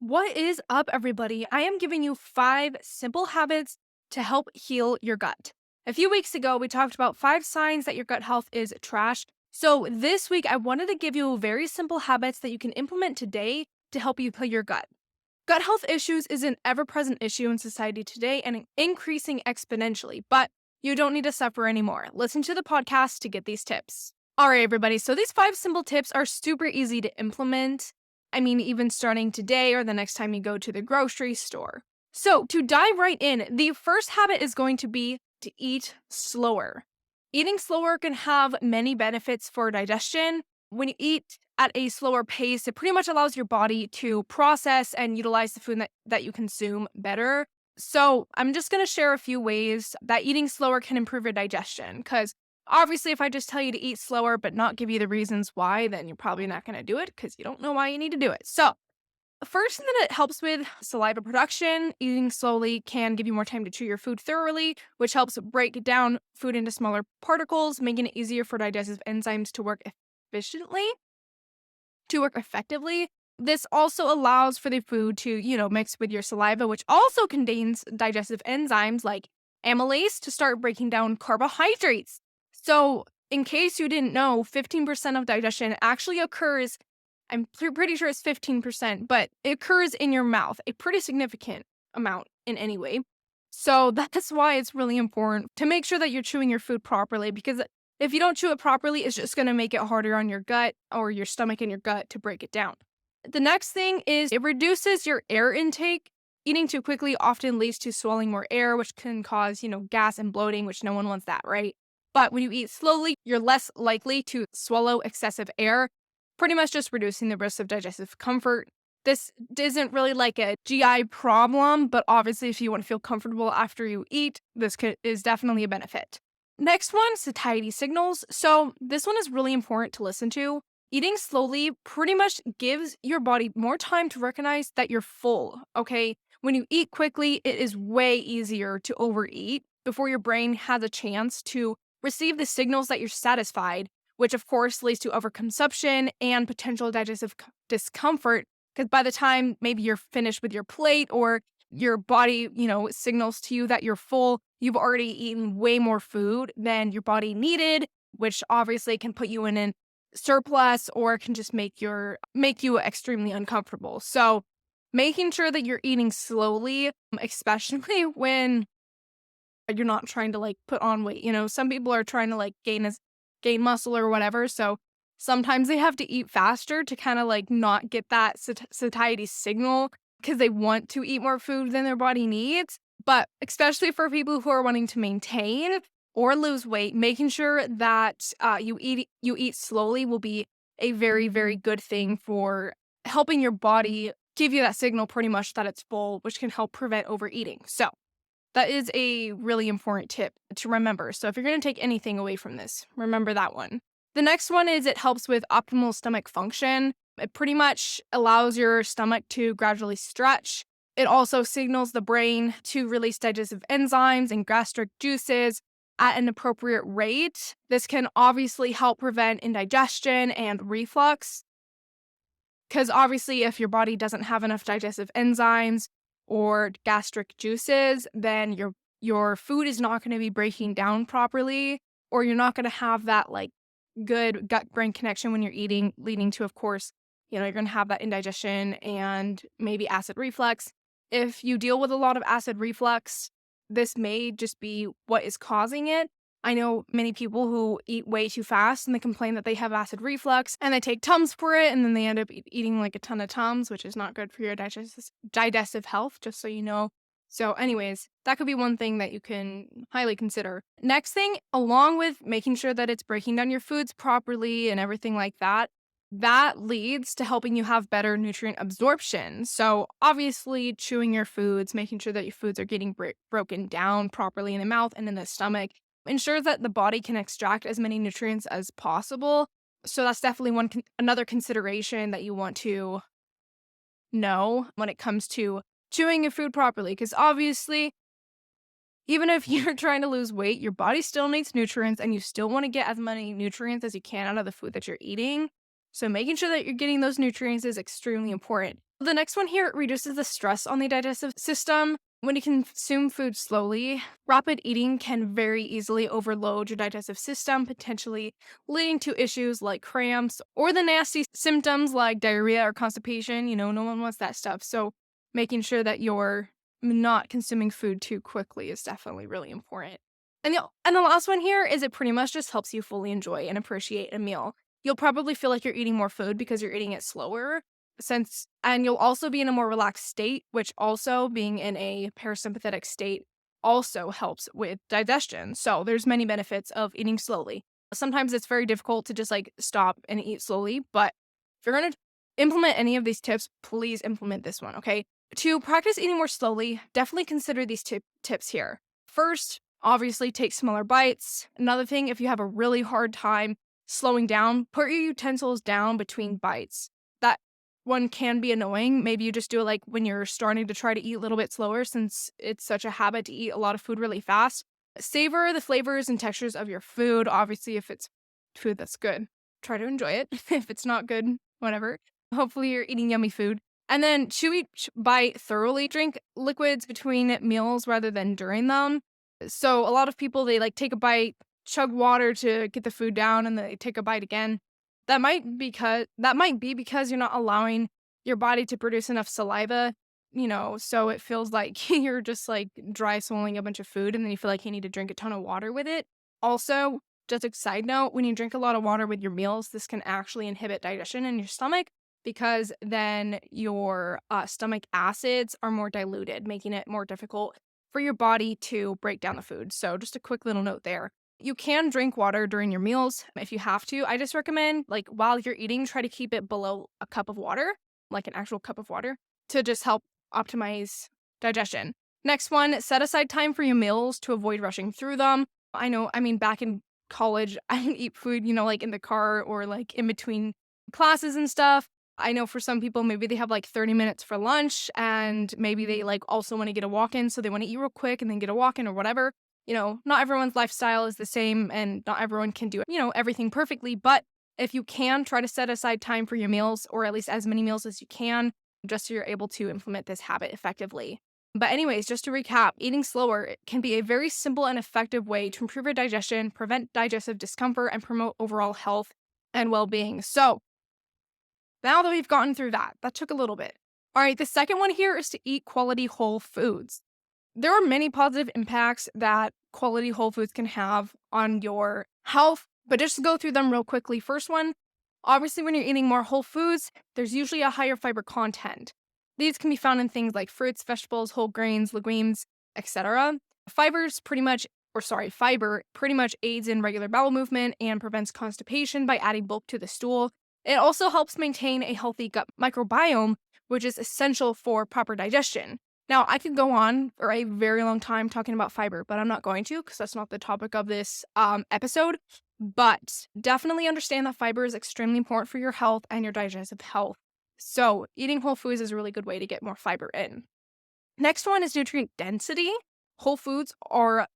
What is up, everybody? I am giving you 5 simple habits to help heal your gut. A few weeks ago, we talked about 5 signs that your gut health is trash. So, this week, I wanted to give you very simple habits that you can implement today to help you heal your gut. Gut health issues is an ever present issue in society today and increasing exponentially, but you don't need to suffer anymore. Listen to the podcast to get these tips. All right, everybody. So, these 5 simple tips are super easy to implement. I mean, even starting today or the next time you go to the grocery store. So, to dive right in, the first habit is going to be to eat slower. Eating slower can have many benefits for digestion. When you eat at a slower pace, it pretty much allows your body to process and utilize the food that you consume better. So, I'm just going to share a few ways that eating slower can improve your digestion. Because obviously, if I just tell you to eat slower but not give you the reasons why, then you're probably not going to do it because you don't know why you need to do it. So, the first thing that it helps with saliva production. Eating slowly can give you more time to chew your food thoroughly, which helps break down food into smaller particles, making it easier for digestive enzymes efficiently, to work effectively. This also allows for the food to, mix with your saliva, which also contains digestive enzymes like amylase to start breaking down carbohydrates. So, in case you didn't know, 15% of digestion actually occurs. Pretty sure it's 15%, but it occurs in your mouth, a pretty significant amount in any way. So that's why it's really important to make sure that you're chewing your food properly, because if you don't chew it properly, it's just going to make it harder on your gut or your stomach and your gut to break it down. The next thing is it reduces your air intake. Eating too quickly often leads to swallowing more air, which can cause, gas and bloating, which no one wants that, right? But when you eat slowly, you're less likely to swallow excessive air, pretty much just reducing the risk of digestive comfort. This isn't really like a GI problem, but obviously, if you want to feel comfortable after you eat, is definitely a benefit. Next one, satiety signals. So, this one is really important to listen to. Eating slowly pretty much gives your body more time to recognize that you're full, okay? When you eat quickly, it is way easier to overeat before your brain has a chance to receive the signals that you're satisfied, which of course leads to overconsumption and potential digestive discomfort. Because by the time maybe you're finished with your plate or your body, signals to you that you're full, you've already eaten way more food than your body needed, which obviously can put you in an surplus or can just make you extremely uncomfortable. So, making sure that you're eating slowly, especially when you're not trying to like put on weight. Some people are trying to like gain muscle or whatever. So sometimes they have to eat faster to kind of like not get that satiety signal because they want to eat more food than their body needs. But especially for people who are wanting to maintain or lose weight, making sure that you eat slowly will be a very, very good thing for helping your body give you that signal pretty much that it's full, which can help prevent overeating. So that is a really important tip to remember. So if you're going to take anything away from this, remember that one. The next one is it helps with optimal stomach function. It pretty much allows your stomach to gradually stretch. It also signals the brain to release digestive enzymes and gastric juices at an appropriate rate. This can obviously help prevent indigestion and reflux. Because obviously, if your body doesn't have enough digestive enzymes or gastric juices, then your food is not going to be breaking down properly, or you're not going to have that like good gut brain connection when you're eating, leading to, of course, you're going to have that indigestion and maybe acid reflux. If you deal with a lot of acid reflux, this may just be what is causing it. I know many people who eat way too fast and they complain that they have acid reflux and they take Tums for it and then they end up eating like a ton of Tums, which is not good for your digestive health, just so you know. So, anyways, that could be one thing that you can highly consider. Next thing, along with making sure that it's breaking down your foods properly and everything like that, that leads to helping you have better nutrient absorption. So, obviously, chewing your foods, making sure that your foods are getting broken down properly in the mouth and in the stomach ensures that the body can extract as many nutrients as possible. So that's definitely another consideration that you want to know when it comes to chewing your food properly. Because obviously, even if you're trying to lose weight, your body still needs nutrients and you still want to get as many nutrients as you can out of the food that you're eating. So making sure that you're getting those nutrients is extremely important. The next one here reduces the stress on the digestive system. When you consume food slowly, rapid eating can very easily overload your digestive system, potentially leading to issues like cramps or the nasty symptoms like diarrhea or constipation. No one wants that stuff. So, making sure that you're not consuming food too quickly is definitely really important. And the last one here is it pretty much just helps you fully enjoy and appreciate a meal. You'll probably feel like you're eating more food because you're eating it slower, and you'll also be in a more relaxed state, which also being in a parasympathetic state also helps with digestion. So there's many benefits of eating slowly. Sometimes it's very difficult to just like stop and eat slowly, but if you're going to implement any of these tips, please implement this one, okay? To practice eating more slowly, definitely consider these tips here. First, obviously take smaller bites. Another thing, if you have a really hard time slowing down, put your utensils down between bites. That one can be annoying. Maybe you just do it like when you're starting to try to eat a little bit slower since it's such a habit to eat a lot of food really fast. Savor the flavors and textures of your food. Obviously, if it's food that's good, try to enjoy it. If it's not good, whatever. Hopefully, you're eating yummy food. And then chew each bite thoroughly. Drink liquids between meals rather than during them. So a lot of people, they like take a bite, chug water to get the food down, and they take a bite again. That might be because you're not allowing your body to produce enough saliva, so it feels like you're just like dry swallowing a bunch of food and then you feel like you need to drink a ton of water with it. Also, just a side note, when you drink a lot of water with your meals, this can actually inhibit digestion in your stomach because then your stomach acids are more diluted, making it more difficult for your body to break down the food. So, just a quick little note there. You can drink water during your meals if you have to. I just recommend, like, while you're eating, try to keep it below a cup of water, like an actual cup of water, to just help optimize digestion. Next one, set aside time for your meals to avoid rushing through them. Back in college, I would eat food, like in the car or like in between classes and stuff. I know for some people, maybe they have like 30 minutes for lunch and maybe they like also want to get a walk in. So they want to eat real quick and then get a walk in or whatever. Not everyone's lifestyle is the same and not everyone can do, everything perfectly. But if you can, try to set aside time for your meals or at least as many meals as you can, just so you're able to implement this habit effectively. But anyways, just to recap, eating slower can be a very simple and effective way to improve your digestion, prevent digestive discomfort, and promote overall health and well-being. So now that we've gotten through that took a little bit. All right, the second one here is to eat quality whole foods. There are many positive impacts that quality whole foods can have on your health, but just to go through them real quickly. First one, obviously, when you're eating more whole foods, there's usually a higher fiber content. These can be found in things like fruits, vegetables, whole grains, legumes, etc. Fiber pretty much aids in regular bowel movement and prevents constipation by adding bulk to the stool. It also helps maintain a healthy gut microbiome, which is essential for proper digestion. Now, I could go on for a very long time talking about fiber, but I'm not going to because that's not the topic of this episode. But definitely understand that fiber is extremely important for your health and your digestive health. So, eating whole foods is a really good way to get more fiber in. Next one is nutrient density. Whole foods are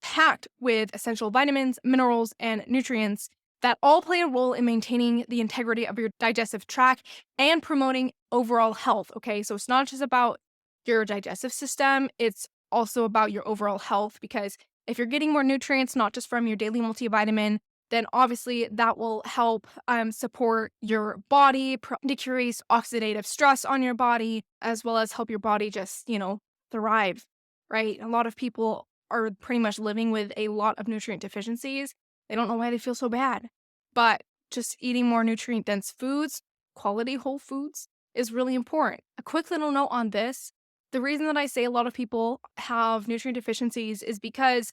packed with essential vitamins, minerals, and nutrients that all play a role in maintaining the integrity of your digestive tract and promoting overall health. Okay, so it's not just about your digestive system, it's also about your overall health because if you're getting more nutrients, not just from your daily multivitamin, then obviously that will help support your body, decrease oxidative stress on your body, as well as help your body just, thrive, right? A lot of people are pretty much living with a lot of nutrient deficiencies. They don't know why they feel so bad. But just eating more nutrient dense foods, quality whole foods, is really important. A quick little note on this. The reason that I say a lot of people have nutrient deficiencies is because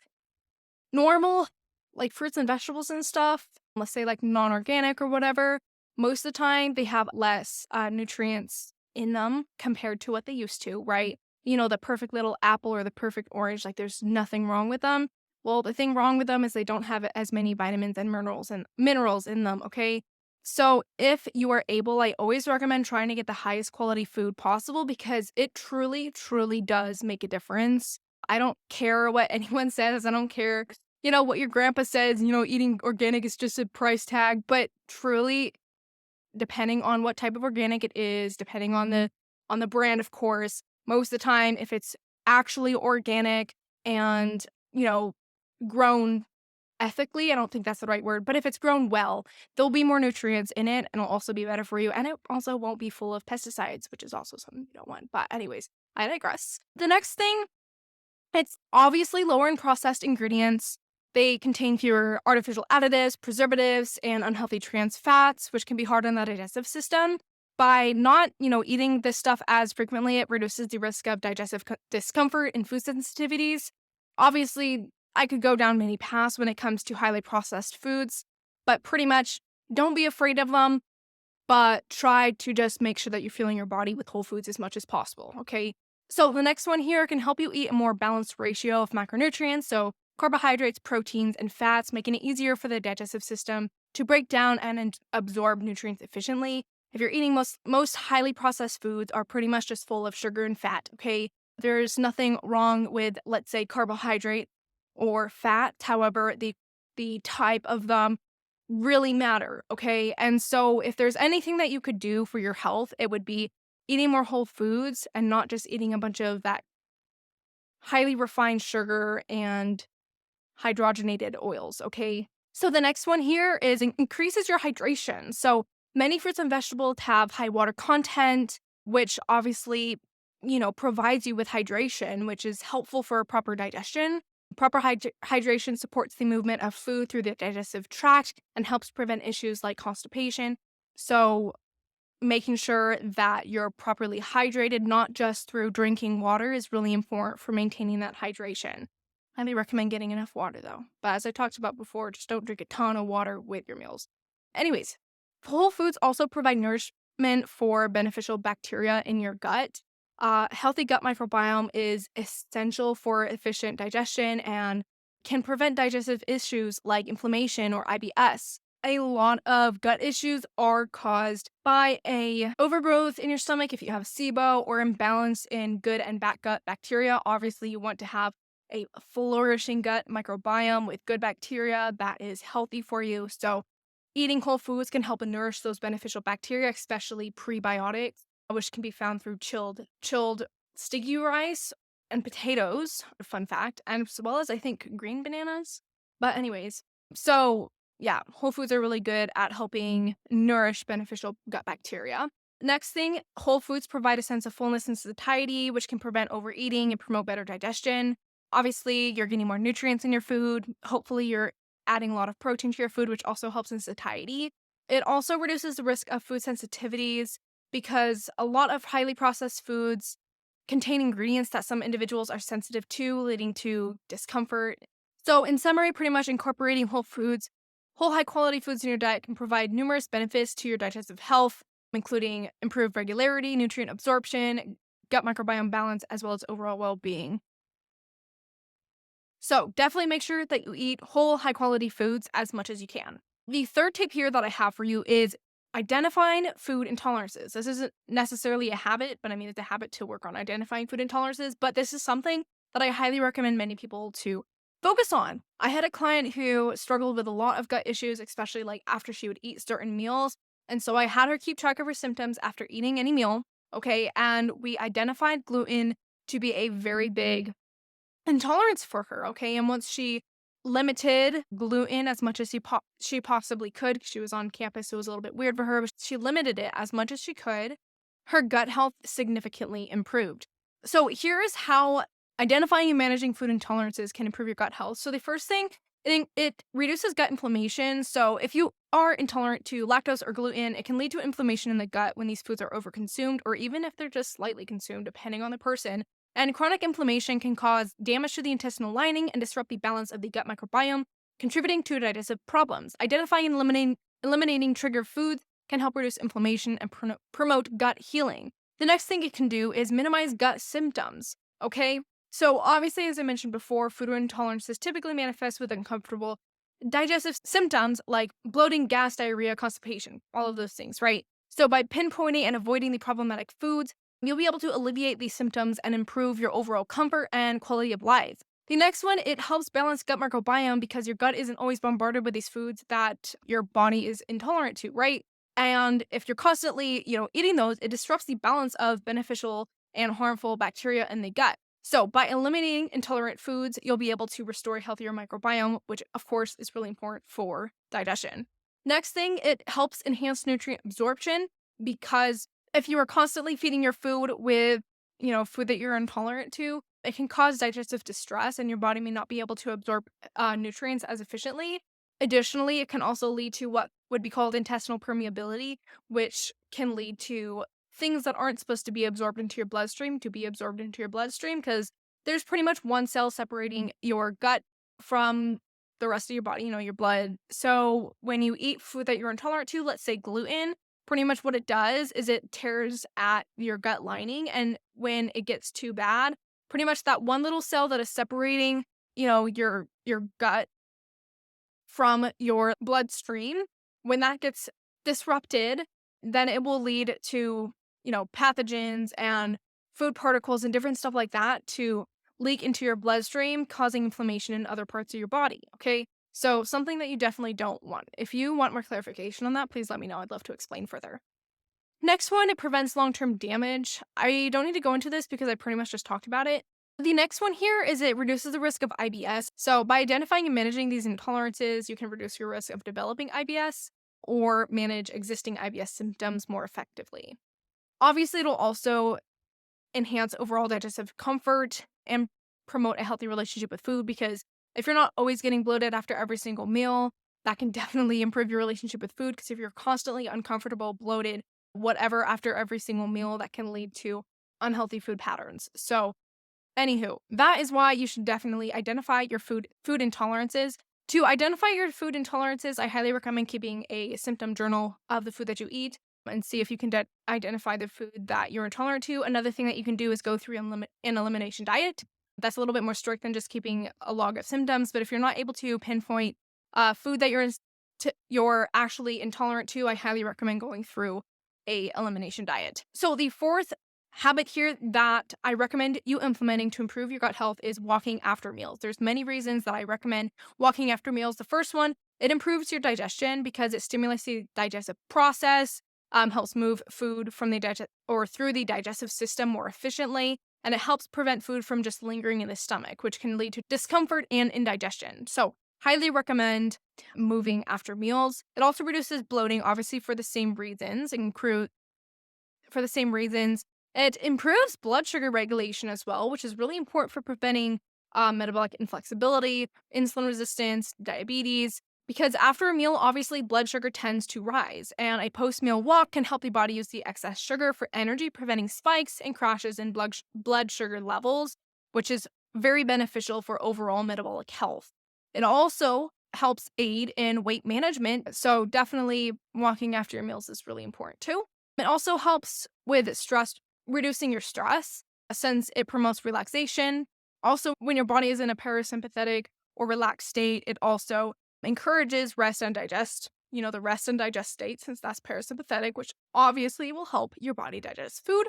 normal, like fruits and vegetables and stuff, let's say like non-organic or whatever, most of the time they have less nutrients in them compared to what they used to, right? The perfect little apple or the perfect orange, like there's nothing wrong with them. Well, the thing wrong with them is they don't have as many vitamins and minerals in them, okay? So if you are able, I always recommend trying to get the highest quality food possible because it truly, truly does make a difference. I don't care what anyone says. I don't care, what your grandpa says, eating organic is just a price tag. But truly, depending on what type of organic it is, depending on the on the brand, of course. Most of the time, if it's actually organic and, grown ethically, I don't think that's the right word, but if it's grown well, there'll be more nutrients in it and it'll also be better for you. And it also won't be full of pesticides, which is also something you don't want. But, anyways, I digress. The next thing, it's obviously lower in processed ingredients. They contain fewer artificial additives, preservatives, and unhealthy trans fats, which can be hard on the digestive system. By not, eating this stuff as frequently, it reduces the risk of digestive discomfort and food sensitivities. Obviously, I could go down many paths when it comes to highly processed foods, but pretty much don't be afraid of them, but try to just make sure that you're fueling your body with whole foods as much as possible, okay? So the next one here can help you eat a more balanced ratio of macronutrients, so carbohydrates, proteins, and fats, making it easier for the digestive system to break down and absorb nutrients efficiently. If you're eating most highly processed foods are pretty much just full of sugar and fat, okay? There's nothing wrong with, let's say, carbohydrate or fat. However, the type of them really matter, okay? And so if there's anything that you could do for your health, it would be eating more whole foods and not just eating a bunch of that highly refined sugar and hydrogenated oils, okay? So the next one here is increases your hydration. So many fruits and vegetables have high water content, which obviously, provides you with hydration, which is helpful for proper digestion. Proper hydration supports the movement of food through the digestive tract and helps prevent issues like constipation. So making sure that you're properly hydrated, not just through drinking water, is really important for maintaining that hydration. Highly recommend getting enough water though. But as I talked about before, just don't drink a ton of water with your meals. Anyways, whole foods also provide nourishment for beneficial bacteria in your gut. Healthy gut microbiome is essential for efficient digestion and can prevent digestive issues like inflammation or IBS. A lot of gut issues are caused by a overgrowth in your stomach if you have SIBO or imbalance in good and bad gut bacteria. Obviously, you want to have a flourishing gut microbiome with good bacteria that is healthy for you. So eating whole foods can help nourish those beneficial bacteria, especially prebiotics, which can be found through chilled sticky rice and potatoes, fun fact, and as well as I think green bananas. But anyways, so yeah, whole foods are really good at helping nourish beneficial gut bacteria. Next thing, whole foods provide a sense of fullness and satiety, which can prevent overeating and promote better digestion. Obviously, you're getting more nutrients in your food. Hopefully, you're adding a lot of protein to your food, which also helps in satiety. It also reduces the risk of food sensitivities because a lot of highly processed foods contain ingredients that some individuals are sensitive to, leading to discomfort. So, in summary, pretty much incorporating whole high quality foods in your diet can provide numerous benefits to your digestive health, including improved regularity, nutrient absorption, gut microbiome balance, as well as overall well being. So definitely make sure that you eat whole, high quality foods as much as you can. The third tip here that I have for you is identifying food intolerances. This isn't necessarily a habit, but I mean, it's a habit to work on identifying food intolerances. But this is something that I highly recommend many people to focus on. I had a client who struggled with a lot of gut issues, especially like after she would eat certain meals. And so I had her keep track of her symptoms after eating any meal. Okay. And we identified gluten to be a very big intolerance for her, okay? And once she limited gluten as much as she possibly could, she was on campus, so it was a little bit weird for her, but she limited it as much as she could, her gut health significantly improved. So here is how identifying and managing food intolerances can improve your gut health. So the first thing, it reduces gut inflammation. So if you are intolerant to lactose or gluten, it can lead to inflammation in the gut when these foods are overconsumed, or even if they're just slightly consumed, depending on the person. And chronic inflammation can cause damage to the intestinal lining and disrupt the balance of the gut microbiome, contributing to digestive problems. Identifying and eliminating trigger foods can help reduce inflammation and promote gut healing. The next thing it can do is minimize gut symptoms, okay? So obviously, as I mentioned before, food intolerances typically manifest with uncomfortable digestive symptoms like bloating, gas, diarrhea, constipation, all of those things, right? So by pinpointing and avoiding the problematic foods, you'll be able to alleviate these symptoms and improve your overall comfort and quality of life. The next one, it helps balance gut microbiome because your gut isn't always bombarded with these foods that your body is intolerant to, right? And if you're constantly, eating those, it disrupts the balance of beneficial and harmful bacteria in the gut. So, by eliminating intolerant foods, you'll be able to restore a healthier microbiome, which of course is really important for digestion. Next thing, it helps enhance nutrient absorption because if you are constantly feeding your food with, food that you're intolerant to, it can cause digestive distress and your body may not be able to absorb nutrients as efficiently. Additionally, it can also lead to what would be called intestinal permeability, which can lead to things that aren't supposed to be absorbed into your bloodstream to be absorbed into your bloodstream because there's pretty much one cell separating your gut from the rest of your body, your blood. So when you eat food that you're intolerant to, let's say gluten, pretty much what it does is it tears at your gut lining. And when it gets too bad, pretty much that one little cell that is separating, your gut from your bloodstream, when that gets disrupted, then it will lead to, pathogens and food particles and different stuff like that to leak into your bloodstream, causing inflammation in other parts of your body. Okay. So, something that you definitely don't want. If you want more clarification on that, please let me know. I'd love to explain further. Next one, it prevents long term damage. I don't need to go into this because I pretty much just talked about it. The next one here is it reduces the risk of IBS. So, by identifying and managing these intolerances, you can reduce your risk of developing IBS or manage existing IBS symptoms more effectively. Obviously, it'll also enhance overall digestive comfort and promote a healthy relationship with food because if you're not always getting bloated after every single meal, that can definitely improve your relationship with food because if you're constantly uncomfortable, bloated, whatever after every single meal, that can lead to unhealthy food patterns. So, anywho, that is why you should definitely identify your food intolerances. To identify your food intolerances, I highly recommend keeping a symptom journal of the food that you eat and see if you can identify the food that you're intolerant to. Another thing that you can do is go through an elimination diet. That's a little bit more strict than just keeping a log of symptoms. But if you're not able to pinpoint food that you're actually intolerant to, I highly recommend going through a elimination diet. So the fourth habit here that I recommend you implementing to improve your gut health is walking after meals. There's many reasons that I recommend walking after meals. The first one, it improves your digestion because it stimulates the digestive process, helps move food from through the digestive system more efficiently, and it helps prevent food from just lingering in the stomach, which can lead to discomfort and indigestion. So, highly recommend moving after meals. It also reduces bloating, obviously for the same reasons, it improves blood sugar regulation as well, which is really important for preventing metabolic inflexibility, insulin resistance, diabetes. Because after a meal, obviously blood sugar tends to rise, and a post meal walk can help the body use the excess sugar for energy, preventing spikes and crashes in blood sugar levels, which is very beneficial for overall metabolic health. It also helps aid in weight management, so definitely walking after your meals is really important too. It also helps with reducing your stress since it promotes relaxation. Also, when your body is in a parasympathetic or relaxed state, it also encourages rest and digest, the rest and digest state, since that's parasympathetic, which obviously will help your body digest food.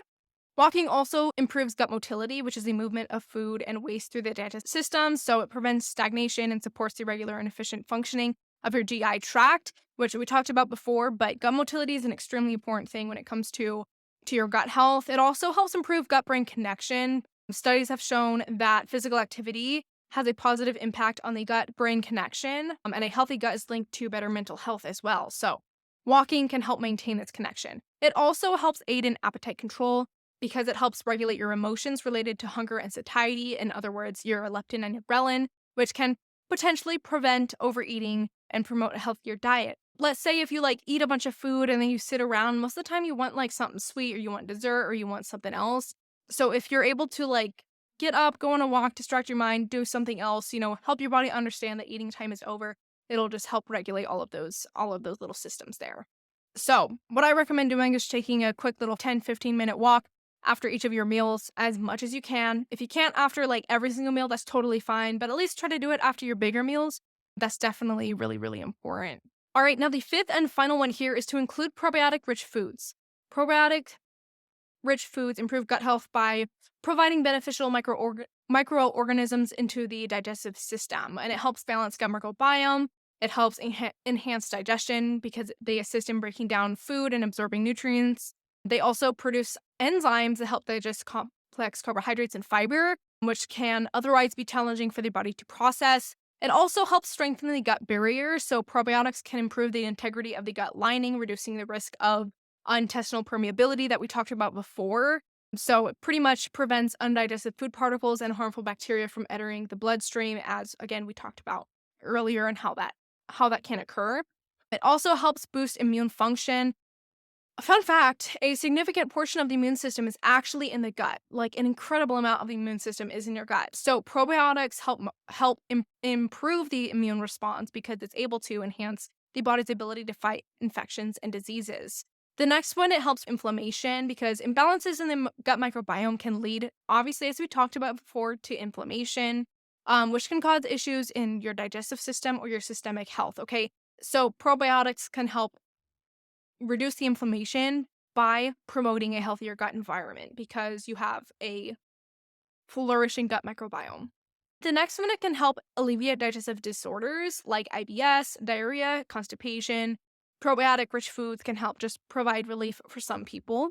Walking also improves gut motility, which is the movement of food and waste through the digestive system. So it prevents stagnation and supports the regular and efficient functioning of your GI tract, which we talked about before. But gut motility is an extremely important thing when it comes to your gut health. It also helps improve gut brain connection. Studies have shown that physical activity has a positive impact on the gut brain connection, and a healthy gut is linked to better mental health as well. So, walking can help maintain this connection. It also helps aid in appetite control because it helps regulate your emotions related to hunger and satiety. In other words, your leptin and your ghrelin, which can potentially prevent overeating and promote a healthier diet. Let's say if you eat a bunch of food and then you sit around, most of the time you want something sweet or you want dessert or you want something else. So if you're able to get up, go on a walk, distract your mind, do something else, help your body understand that eating time is over, it'll just help regulate all of those little systems there. So, what I recommend doing is taking a quick little 10-15 minute walk after each of your meals as much as you can. If you can't after every single meal, that's totally fine, but at least try to do it after your bigger meals. That's definitely really, really important. All right, now the fifth and final one here is to include probiotic rich foods. Probiotic rich foods improve gut health by providing beneficial microorganisms into the digestive system, and it helps balance gut microbiome It helps enhance digestion because they assist in breaking down food and absorbing nutrients. They also produce enzymes that help digest complex carbohydrates and fiber, which can otherwise be challenging for the body to process. It also helps strengthen the gut barrier, so probiotics can improve the integrity of the gut lining, reducing the risk of intestinal permeability that we talked about before. So it pretty much prevents undigested food particles and harmful bacteria from entering the bloodstream, as again we talked about earlier, and how that can occur. It also helps boost immune function. A fun fact, a significant portion of the immune system is actually in the gut. Like an incredible amount of the immune system is in your gut. So probiotics help improve the immune response because it's able to enhance the body's ability to fight infections and diseases. The next one, it helps inflammation because imbalances in the gut microbiome can lead, obviously, as we talked about before, to inflammation, which can cause issues in your digestive system or your systemic health. Okay, so probiotics can help reduce the inflammation by promoting a healthier gut environment because you have a flourishing gut microbiome. The next one, it can help alleviate digestive disorders like IBS, diarrhea, constipation. Probiotic rich foods can help just provide relief for some people.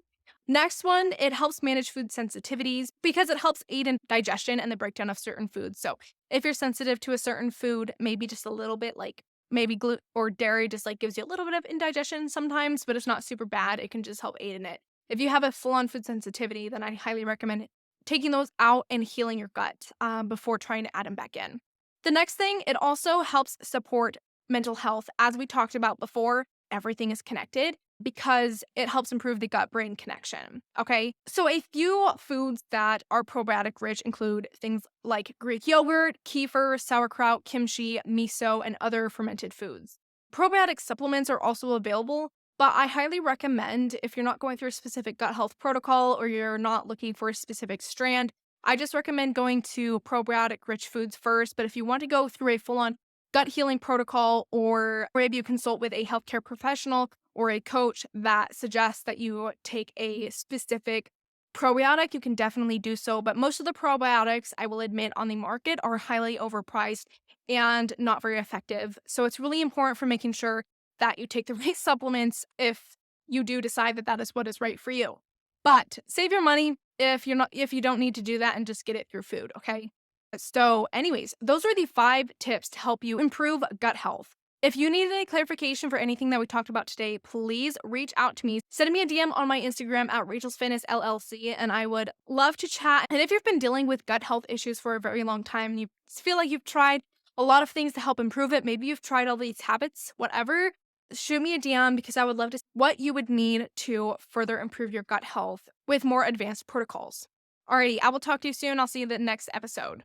Next one, it helps manage food sensitivities because it helps aid in digestion and the breakdown of certain foods. So, if you're sensitive to a certain food, maybe just a little bit, like maybe gluten or dairy just like gives you a little bit of indigestion sometimes, but it's not super bad. It can just help aid in it. If you have a full on food sensitivity, then I highly recommend taking those out and healing your gut before trying to add them back in. The next thing, it also helps support mental health. As we talked about before, everything is connected because it helps improve the gut brain connection. Okay. So, a few foods that are probiotic rich include things like Greek yogurt, kefir, sauerkraut, kimchi, miso, and other fermented foods. Probiotic supplements are also available, but I highly recommend if you're not going through a specific gut health protocol or you're not looking for a specific strand, I just recommend going to probiotic rich foods first. But if you want to go through a full on gut healing protocol, or maybe you consult with a healthcare professional or a coach that suggests that you take a specific probiotic, you can definitely do so. But most of the probiotics, I will admit, on the market are highly overpriced and not very effective. So it's really important for making sure that you take the right supplements if you do decide that that is what is right for you. But save your money if you don't need to do that and just get it through food, okay? So, anyways, those are the 5 tips to help you improve gut health. If you need any clarification for anything that we talked about today, please reach out to me. Send me a DM on my Instagram at Rachel's Fitness LLC, and I would love to chat. And if you've been dealing with gut health issues for a very long time and you feel like you've tried a lot of things to help improve it, maybe you've tried all these habits, whatever, shoot me a DM because I would love to see what you would need to further improve your gut health with more advanced protocols. Alrighty, I will talk to you soon. I'll see you in the next episode.